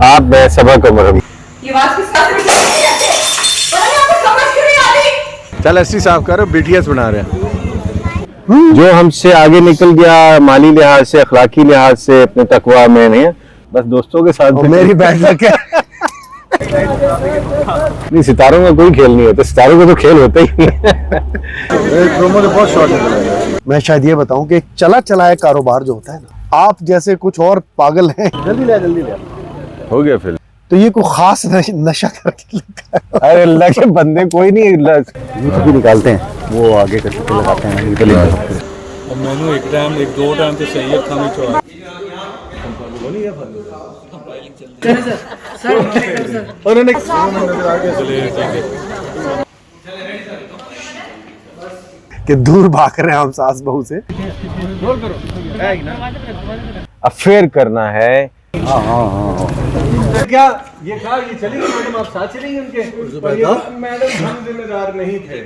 आप मैं सबक उम्र ये बात किस बात में अरे आपको समझ क्यों नहीं आ रही? चल अस्सी साफ कर, बीटीएस बना रहे हैं। जो हमसे आगे निकल गया माली लिहाज से, अखलाकी लिहाज से, अपने तकवा में नहीं, बस दोस्तों के साथ मेरी बैठ रखे नहीं, सितारों का कोई खेल नहीं होता, सितारों का तो खेल होता ही नहीं है। प्रोमो तो बहुत शॉर्ट है। मैं शायद ये बताऊं कि चला चलाया कारोबार जो होता है ना, आप जैसे कुछ और पागल हैं, जल्दी ले हो गया फिर तो ये कोई खास नशा करके लगता है। अरे अल्लाह के बंदे कोई नहीं भी निकालते हैं, वो आगे करके लगाते हैं इटली में। और मैंने एक दो टाइम तो सही है खाने चो कि दूर भाग रहे हैं हम सास बहू से। अफेयर करना है। क्या ये कहा ये चली गई मैडम, आप साथ चलेंगे उनके? मैडम हम जिम्मेदार नहीं थे।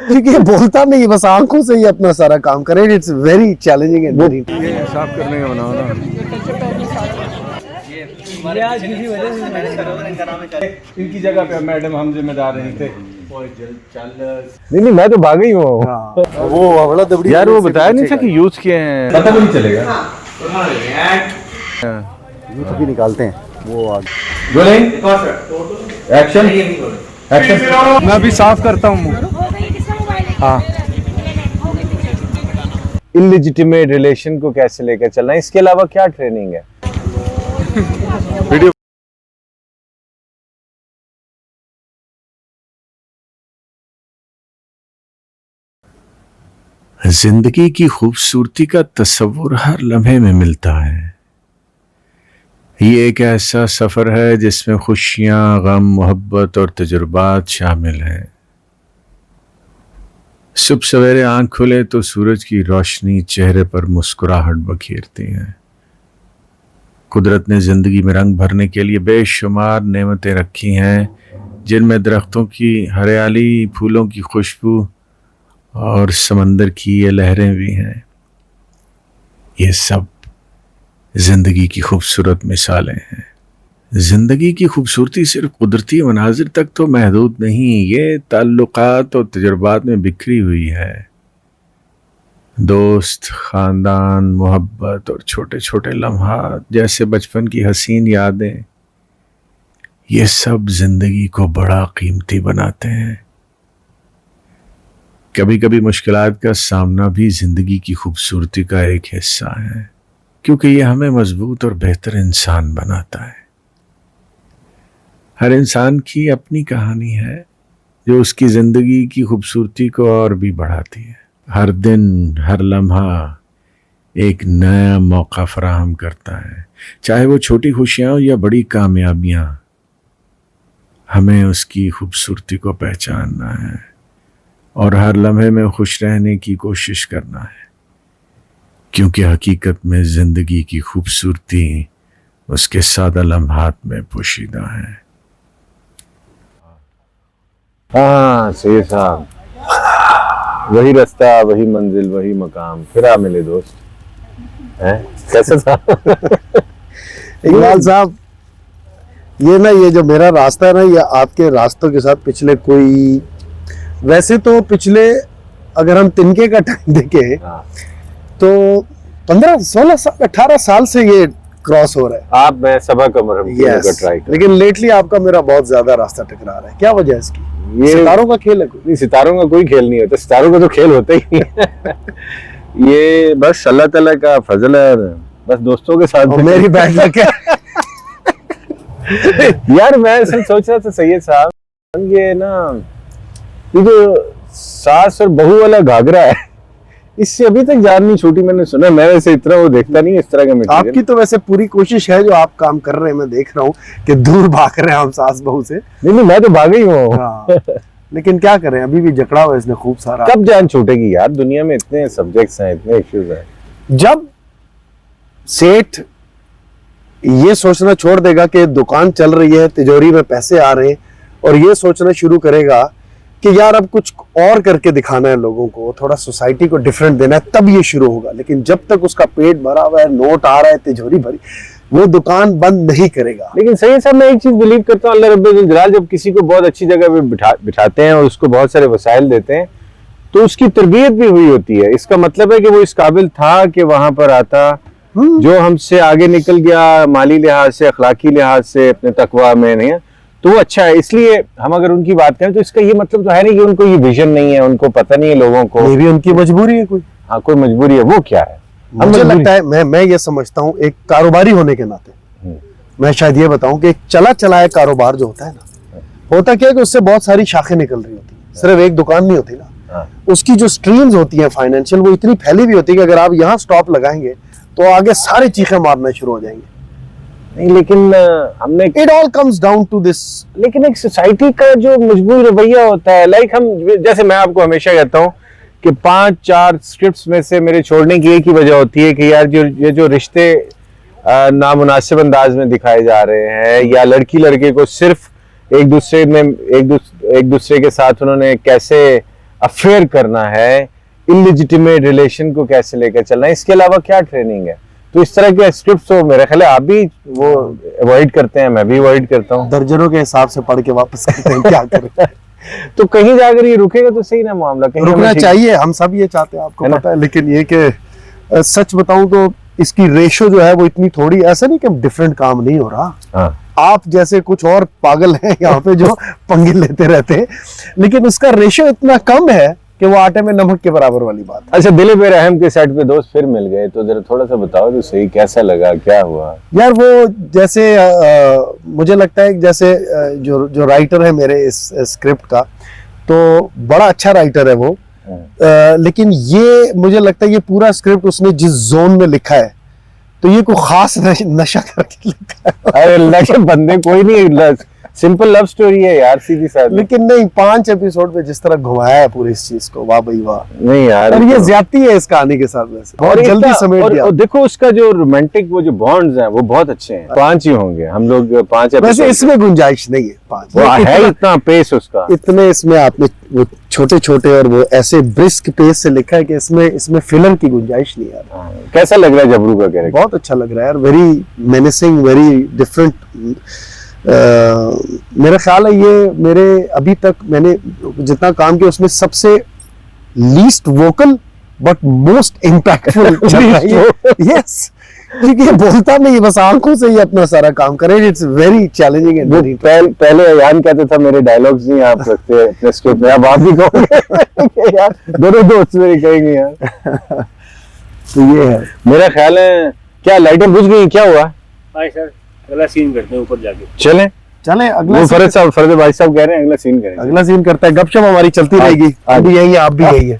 क्योंकि बोलता नहीं, बस आंखों से ही अपना सारा काम करे। It's very challenging and very साफ करने का बनाओ ना। इनकी जगह पे मैडम हम जिम्मेदार नहीं थे। नहीं, मैं तो भाग ही हूँ। वो बड़ा दबड़ी यार वो बताया नहीं था कि यूज किए हैं, पता भी नहीं चलेगा। यूथ भी निकालते हैं वो आगे। Rolling action action. मैं अभी साफ करता हूँ। हाँ, इलिजिटिमेट रिलेशन को कैसे लेकर चलना, इसके अलावा क्या ट्रेनिंग है? वीडियो जिंदगी की खूबसूरती का तस्वुर हर लम्हे में मिलता है। ये एक ऐसा सफर है जिसमें खुशियां, गम, मोहब्बत और तजुर्बात शामिल हैं। सुबह सवेरे आंख खुले तो सूरज की रोशनी चेहरे पर मुस्कुराहट बखेरती है। कुदरत ने जिंदगी में रंग भरने के लिए बेशुमार नेमतें रखी हैं, जिनमें दरख्तों की हरियाली, फूलों की खुशबू और समंदर की ये लहरें भी हैं। ये सब जिंदगी की खूबसूरत मिसालें हैं। जिंदगी की खूबसूरती सिर्फ कुदरती मनाजिर तक तो महदूद नहीं, ये ताल्लुकात और तजुर्बात में बिखरी हुई है। दोस्त, खानदान, मोहब्बत और छोटे छोटे लम्हात जैसे बचपन की हसीन यादें, ये सब जिंदगी को बड़ा कीमती बनाते हैं। कभी कभी मुश्किलात का सामना भी जिंदगी की खूबसूरती का एक हिस्सा है, क्योंकि ये हमें मजबूत और बेहतर इंसान बनाता है। हर इंसान की अपनी कहानी है जो उसकी जिंदगी की खूबसूरती को और भी बढ़ाती है। हर दिन, हर लम्हा एक नया मौका फराहम करता है, चाहे वो छोटी खुशियां या बड़ी कामयाबियां। हमें उसकी खूबसूरती को पहचानना है और हर लम्हे में खुश रहने की कोशिश करना है, क्योंकि हकीकत में जिंदगी की खूबसूरती उसके सादा लम्हात में पोशीदा है। हाँ सही साहब, वही रास्ता, वही मंजिल, वही मकाम, फिर आ मिले दोस्त। हैं कैसे था? इकबाल साहब, ये जो मेरा रास्ता है ना, ये आपके रास्तों के साथ पिछले कोई, वैसे तो पिछले अगर हम तिनके का टाइम देखें तो 15, 16 साल, 18 साल से ये क्रॉस हो रहा है। आप मैं सबक उम्र yes. ट्राई कर। लेकिन लेटली आपका मेरा बहुत ज्यादा रास्ता टकरा रहा है। क्या वजह है इसकी? ये सितारों का खेल है कोई? नहीं, सितारों का कोई खेल नहीं होता, सितारों का तो खेल होता ही नहीं है। ये बस अल्लाह ताला का फजल है, बस दोस्तों के साथ। मेरी बैठ रखे यार मैं ऐसे सोच रहा था सैयद साहब, ये ना ये जो सास और बहू वाला घाघरा है, इससे अभी तक जान नहीं छूटी। मैंने सुना, मैं वैसे इतना वो देखता नहीं इस तरह का मटेरियल। आपकी तो वैसे पूरी कोशिश है जो आप काम कर रहे हैं, मैं देख रहा हूँ कि दूर भाग रहे हैं हम सास बहू से। नहीं, मैं तो भाग ही हूँ। हाँ। लेकिन क्या करें, अभी भी जकड़ा हुआ इसने खूब सारा। कब जान छूटेगी यार, दुनिया में इतने सब्जेक्ट्स हैं, इतने इश्यूज हैं। जब सेठ ये सोचना छोड़ देगा कि दुकान चल रही है, तिजोरी में पैसे आ रहे हैं, और ये सोचना शुरू करेगा कि यार अब कुछ और करके दिखाना है लोगों को, थोड़ा सोसाइटी को डिफरेंट देना है, तब ये शुरू होगा। लेकिन जब तक उसका पेट भरा हुआ है, नोट आ रहा है, तिजोरी भरी, वो दुकान बंद नहीं करेगा। लेकिन सही साहब, मैं एक चीज बिलीव करता हूँ, अल्लाह रब्बुल जलाल जब किसी को बहुत अच्छी जगह पे बिठाते हैं और उसको बहुत सारे वसाइल देते हैं, तो उसकी तरबियत भी हुई होती है। इसका मतलब है कि वो इस काबिल था कि वहां पर आता, जो हमसे आगे निकल गया माली लिहाज से, अखलाकी लिहाज से, अपने तकवा में नहीं है, तो वो अच्छा है। इसलिए हम अगर उनकी बात करें तो इसका ये मतलब तो है नहीं कि उनको ये विजन नहीं है, उनको पता नहीं है लोगों को। ये भी उनकी मजबूरी है कोई। हाँ, कोई मजबूरी है। वो क्या है? मुझे लगता है, मैं ये समझता हूँ, एक कारोबारी होने के नाते मैं शायद ये बताऊं कि एक चला चलाया कारोबार जो होता है ना, होता क्या है कि उससे बहुत सारी शाखें निकल रही होती है, सिर्फ एक दुकान नहीं होती ना। उसकी जो स्ट्रीम्स होती है फाइनेंशियल, वो इतनी फैली हुई होती है कि अगर आप यहाँ स्टॉप लगाएंगे तो आगे सारे चीखें मारना शुरू हो जाएंगे। नहीं, लेकिन हमने it all comes down to this. लेकिन एक सोसाइटी का जो मजबूर रवैया होता है, लाइक हम, जैसे मैं आपको हमेशा कहता हूँ कि 5-4 स्क्रिप्ट्स में से मेरे छोड़ने की एक ही वजह होती है कि यार ये जो रिश्ते नामुनासिब अंदाज में दिखाए जा रहे हैं, या लड़की लड़के को सिर्फ एक दूसरे के साथ उन्होंने कैसे अफेयर करना है, इलिजिटिमेट रिलेशन को कैसे लेकर चलना है, इसके अलावा क्या ट्रेनिंग है। तो इस तरह के स्क्रिप्ट्स तो मेरे ख्याल है आप भी वो अवॉइड करते हैं, मैं भी अवॉइड करता हूँ। दर्जनों के हिसाब से पढ़ के वापस करते हैं, क्या करें। तो कहीं जाकर ये रुकेगा तो सही ना मामला, कहीं रुकना चाहिए, हम सब ये चाहते हैं, आपको पता है। लेकिन ये कि सच बताऊं तो इसकी रेशो जो है वो इतनी थोड़ी, ऐसा नहीं कि डिफरेंट काम नहीं हो रहा। हाँ। आप जैसे कुछ और पागल हैं यहाँ पे जो पंगे लेते रहते हैं, लेकिन उसका रेशो इतना कम है कि वो आटे में नमक के बराबर वाली बात है। अच्छा, दिल बेरहम के सेट पे दोस्त फिर मिल गए, तो जरा थोड़ा सा बताओ तो सही, कैसा लगा, क्या हुआ? यार वो जैसे मुझे लगता है कि जैसे जो राइटर है मेरे इस स्क्रिप्ट का, तो बड़ा अच्छा राइटर है वो। लेकिन ये मुझे लगता है ये पूरा स्क्रिप्ट उसने जिस जोन में लिखा है, तो ये कोई खास नशा करके लिखा है। अरे अल्लाह के बंदे, कोई नहीं, सिंपल लव स्टोरी है यार, सीधी सादी। लेकिन नहीं, 5 एपिसोड में जिस तरह घुमाया है पूरी इस चीज को, वाह भाई वाह। नहीं यार, और ये ज्यादती है इस कहानी के साथ वैसे, और जल्दी समेट दिया। और देखो उसका जो रोमांटिक वो जो बॉन्ड्स हैं वो बहुत अच्छे हैं। 5 ही होंगे, हम लोग 5 वैसे इसमें गुंजाइश नहीं है 5, वो है इतना पेस उसका, इतने इसमें आपने वो छोटे छोटे और वो ऐसे ब्रिस्क पेस से लिखा है कि इसमें फिल्म की गुंजाइश नहीं है। कैसा लग रहा है जबरू का कैरेक्टर? बहुत अच्छा लग रहा है यार, वेरी मेनेसिंग, वेरी डिफरेंट। मेरा ख्याल है ये मेरे अभी तक मैंने जितना काम किया उसमें सबसे least vocal but most impactful चल रहा है। यस, क्योंकि ये बोलता नहीं, बस आंखों से ही अपना सारा काम करे। इट्स वेरी चैलेंजिंग एंड पहले यान कहते था मेरे डायलॉग्स नहीं आप रखते अपने स्क्रिप्ट में, अब आप भी कहोगे यार, दोनों दोस्त मेरे कहेंगे यार। तो ये है मेरा ख्याल है। क्या लाइटें बुझ गई, क्या हुआ? हाय सर, अगला सीन करते हैं ऊपर जाके। चलें अगला वो फरद भाई साहब कह रहे हैं अगला सीन करें। अगला सीन करता है, गपशप हमारी चलती रहेगी, आप भी यही है, आप भी यही है।